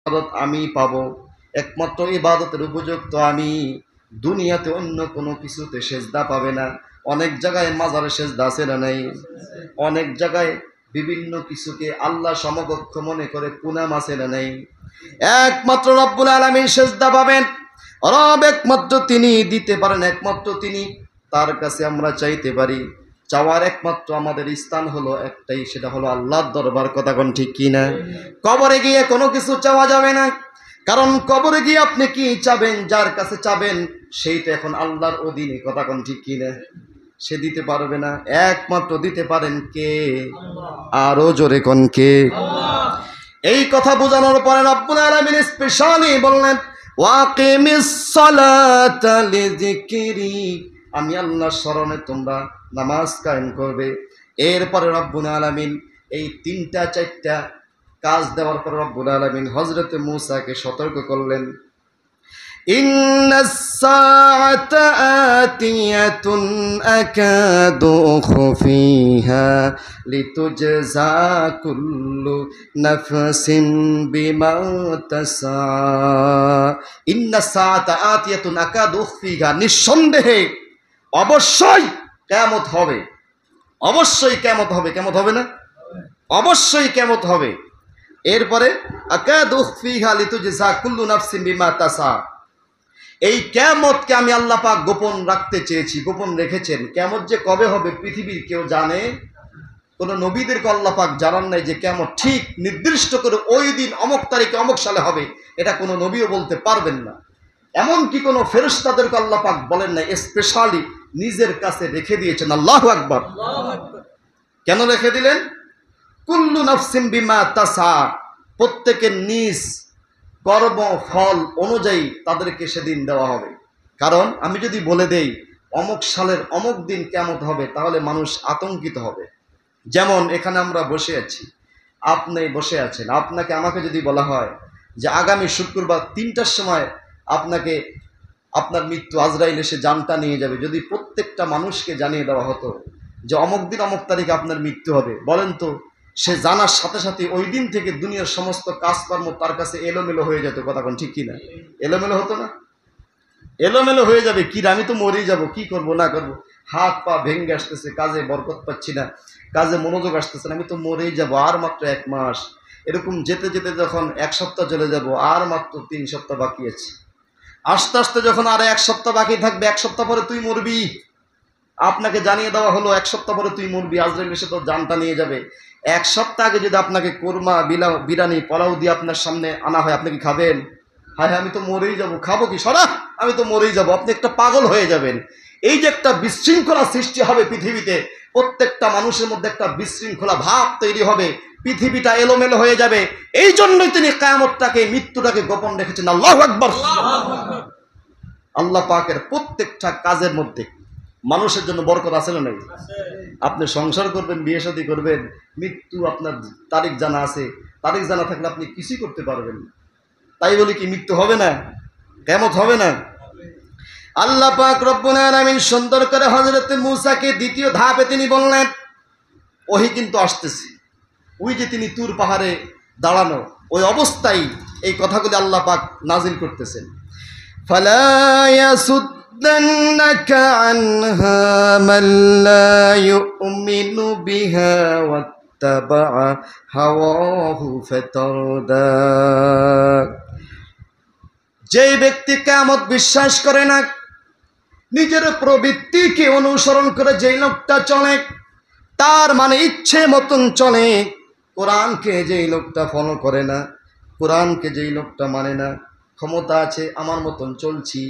ইবাদত আমি পাবো, একমাত্র ইবাদতের উপযুক্ত আমি। দুনিয়াতে অন্য কোনো কিছুতে সেজদা পাবে না। অনেক জায়গায় মাজারে সেজদা আছে না নাই? অনেক জায়গায় বিভিন্ন কিছুকে আল্লাহ সমকক্ষ মনে করে পুনাম আছে না নাই? একমাত্র রব্বুল আলামিন সেজদা পাবেন। রব একমাত্র তিনি দিতে পারেন, একমাত্র তিনি। তার কাছে আমরা চাইতে পারি। চাওয়ার একমাত্র আমাদের স্থান হলো একটাই, সেটা হলো আল্লাহর দরবার। কথা কোন ঠিক কিনা? কবরে গিয়ে কোনো কিছু চাওয়া যাবে না, কারণ কবরে গিয়ে আপনি কি চাবেন? যার কাছে চাবেন সেই তো এখন আল্লাহর অধীনে। কথা কোন ঠিক কিনা? সে দিতে পারবে না। একমাত্র দিতে পারেন কে? আরো জোরে কোন কে? এই কথা বোঝানোর পরে রব্বুল আলামিন স্পেশালি বললেন, ওয়াকিমিস সালাতা লিযিকরি, আমি আল্লাহর স্মরণে তোমরা নামাজ কায়েম করবে। এরপরে রব্বুল আলামিন এই তিনটা চারটা কাজ দেওয়ার পর রব্বুল আলামিন হযরত মূসাকে সতর্ক করলেন, ইন্নাস সাআতা আতিয়াতুন আকাদু খুফিহা লিতুজজা কুল্লু নাফসিন বিমা তাসা। ইন্নাস সাআতা আতিয়াতুন আকাদু খুফিহা, নিঃসন্দেহে অবশ্যই কিয়ামত হবে। অবশ্যই কিয়ামত হবে। কিয়ামত হবে না? অবশ্যই কিয়ামত হবে। এরপরে আকাদু খুফিহা লিতুজজা কুল্লু নাফসিন বিমা তাসা, এই কিয়ামতকে আমি আল্লাহ পাক গোপন রাখতে চেয়েছি, গোপন রেখেছেন। কিয়ামত যে কবে হবে পৃথিবীর কেউ জানে? কোন নবীদেরকে আল্লাহ পাক জানান নাই যে কিয়ামত ঠিক নির্দিষ্ট করে ওই দিন অমুক তারিখে অমুক সালে হবে। এটা কোনো নবীও বলতে পারবেন না। এমনকি কোনো ফেরেশতাদেরকে আল্লাহ পাক বলেন নাই, স্পেশালি নিজের কাছে রেখে দিয়েছেন। আল্লাহু আকবার। কেন রেখে দিলেন? কুল্লু নাফসিন বিমা তাসা, প্রত্যেকের নিজ কর্ম ফল অনুযায়ী তাদেরকে সেদিন দেওয়া হবে। কারণ আমি যদি বলে দেই অমুক সালের অমুক দিন কিয়ামত হবে, তাহলে মানুষ আতঙ্কিত হবে। যেমন এখানে আমরা বসে আছি, আপনি বসে আছেন, আপনাকে আমাকে যদি বলা হয় যে আগামী শুক্রবার 3টার সময় আপনাকে আপনার মৃত্যু, আজরাইল এসে জানটা নিয়ে যাবে, যদি প্রত্যেকটা মানুষকে জানিয়ে দেওয়া হতো যে অমুক দিন অমুক তারিখে আপনার মৃত্যু হবে, বলেন তো সে জানার সাথে সাথে ওই দিন থেকে দুনিয়ার সমস্ত কাজকর্ম তার কাছে এলোমেলো হয়ে যেত। কথা কোন ঠিক কিনা? এলোমেলো হতো না? এলোমেলো হয়ে যাবে। কি আমি তো মরেই যাব, কি করব না করব, হাত পা ভেঙে আসতেছে, কাজে বরকত পাচ্ছি না, কাজে মনোযোগ আসতেছে না, আমি তো মরেই যাব, আর মাত্র 1 মাস। এরকম যেতে যেতে যখন 1 সপ্তাহ চলে যাব, আর মাত্র 3 সপ্তাহ বাকি আছে। আস্তে আস্তে যখন আর 1 সপ্তাহ বাকি থাকবে, 1 সপ্তাহ পরে তুই মরবি, আপনাকে জানিয়ে দেওয়া হলো 1 সপ্তাহ পরে তুই মরবি, আজরাইল এসে তোর জানটা নিয়ে যাবে। 1 সপ্তাহ আগে যদি আপনাকে কোরমা বিরানি পোলাও দিয়ে আপনার সামনে আনা হয়, আপনি কি খাবেন? হ্যাঁ আমি তো মরেই যাব, খাবো কি, সরা, আমি তো মরেই যাব। আপনি একটা পাগল হয়ে যাবেন। এই যে একটা বিশৃঙ্খলা সৃষ্টি হবে পৃথিবীতে, প্রত্যেকটা মানুষের মধ্যে একটা বিশৃঙ্খলা ভাব তৈরি হবে, পৃথিবীটা এলোমেলো হয়ে যাবে। এই জন্যই তিনি কিয়ামতটাকে, মৃত্যুটাকে গোপন রেখেছেন। আল্লাহু আকবার। আল্লাহ পাকের প্রত্যেকটা কাজের মধ্যে মানুষের জন্য বরকত আছে না নাই? আপনি সংসার করবেন, বিয়ে শাদী করবেন, মৃত্যু আপনার তারিখ জানা আছে, তারিখ জানা থাকলে আপনি কিছুই করতে পারবেন না। তাই বলি কি মৃত্যু হবে না? কিয়ামত হবে না? আল্লাহ পাক রব্বুল আলামিন সুন্দর করে হযরত মূসাকে দ্বিতীয় ধাপে তিনি বললেন, ওহী কিন্তু আসতেছে। ওই যে তিনি তুর পাহাড়ে দাঁড়ানো, ওই অবস্থায় এই কথাগুলি আল্লাহ পাক নাজিল করতেছেন। ফালা ইয়াসুদ্দান্নাকা আনহা মান লা ইউমিনু বিহা ওয়াত্তাবা'a হাওয়াহু ফাতারদা, যেই ব্যক্তি কিয়ামত বিশ্বাস করে না, নিজের প্রবৃত্তিকে অনুসরণ করে যেই লোকটা চলে, তার মানে ইচ্ছে মতন চলে। কোরআনকে যেই লোকটা ফলো করে না, কোরআনকে যেই লোকটা মানে না, ক্ষমতা আছে আমার মতন চলছি,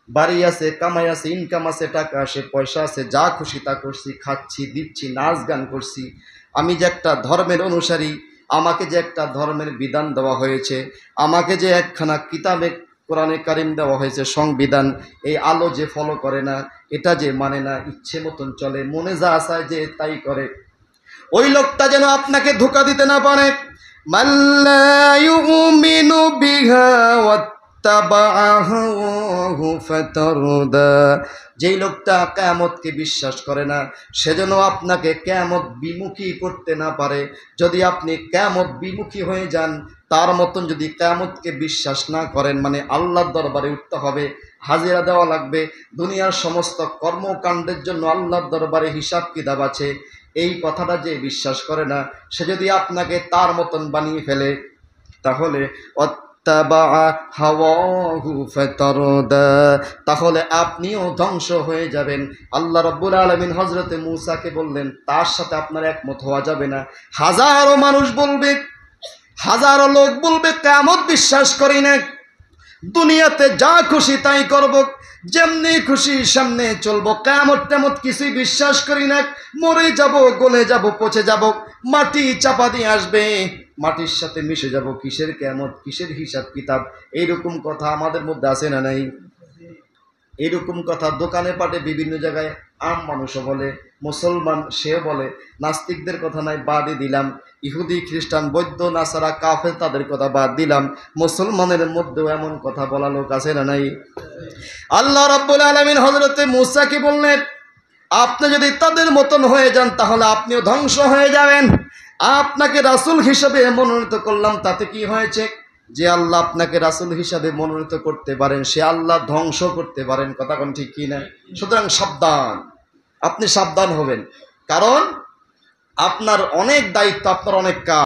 বাড়ি আছে, কামাই আছে, ইনকাম আছে, টাকা আসে, পয়সা আছে, যা খুশি তা করছি, খাচ্ছি, দিচ্ছি, নাচ গান করছি, আমি যে একটা ধর্মের অনুসারী, আমাকে যে একটা ধর্মের বিধান দেওয়া হয়েছে, আমাকে যে একখানা কিতাবে কোরআনে কারিম দেওয়া হয়েছে সংবিধান, এই আলো যে ফলো করে না, এটা যে মানে না, ইচ্ছে মতন চলে, মনে যা আসায় যে তাই করে, ওই লোকটা যেন আপনাকে ধোঁকা দিতে না পারে। মাল্লা ইউমিনু বিহা ওয়াত্তাবা'a হাওয়াহু ফাতারদা, যেই লোকটা কিয়ামতকে বিশ্বাস করে না, সেজন্য আপনাকে কিয়ামত বিমুখী করতে না পারে। যদি আপনি কিয়ামত বিমুখী হয়ে যান, তার মতন যদি কিয়ামতকে বিশ্বাস না করেন, মানে আল্লাহর দরবারে উঠতে হবে, হাজিরা দেওয়া লাগবে, দুনিয়ার সমস্ত কর্মকাণ্ডের জন্য আল্লাহর দরবারে হিসাব কিতাব আছে, এই কথাটা যে বিশ্বাস করে না, সে যদি আপনাকে তার মতন বানিয়ে ফেলে, তাহলে তাহলে আপনিও ধ্বংস হয়ে যাবেন। আল্লাহ রাব্বুল আলামিন হযরতে মূসাকে বললেন, তার সাথে আপনার একমত হওয়া যাবে না। হাজারো মানুষ বলবে, হাজারো লোক বলবে কিয়ামত বিশ্বাস করি না, দুনিয়াতে যা খুশি তাই করব, যেমনি খুশি সামনে চলবো, কিয়ামত তেমত কিছুই বিশ্বাস করি না, মরে যাব, গলে যাব, পচে যাব, মাটি চাপা দিয়ে আসবে, মাটির সাথে মিশে যাব, কিসের কিয়ামত, কিসের হিসাব কিতাব। এইরকম কথা আমাদের মধ্যে আছে না নাই? এরকম কথা দোকানে পাটে বিভিন্ন জায়গায় আম মানুষও বলে, মুসলমান সেও বলে, নাস্তিকদের কথা নাই বাদই দিলাম, ইহুদি খ্রিস্টান বৌদ্ধ নাসারা কাফের তাদের কথা বাদ দিলাম, মুসলমানের মধ্যেও এমন কথা বলা লোক আছে না নাই? আল্লাহ রাব্বুল আলামিন হযরতে মূসাকে বললেন, আপনি যদি তাদের মতন হয়ে যান তাহলে আপনিও ধ্বংস হয়ে যাবেন। আপনাকে রাসূল হিসেবে মনোনীত করলাম, তাতে কি হয়েছে? যে আল্লাহ আপনাকে রাসূল হিসাবে মনোনীত করতে পারেন, সে আল্লাহ ধ্বংস করতে পারেন। কথা কোন ঠিক কি না? সুতরাং সাবধান, আপনি সাবধান হবেন, কারণ আপনার অনেক দায়িত্ব, আপনার অনেক কাজ।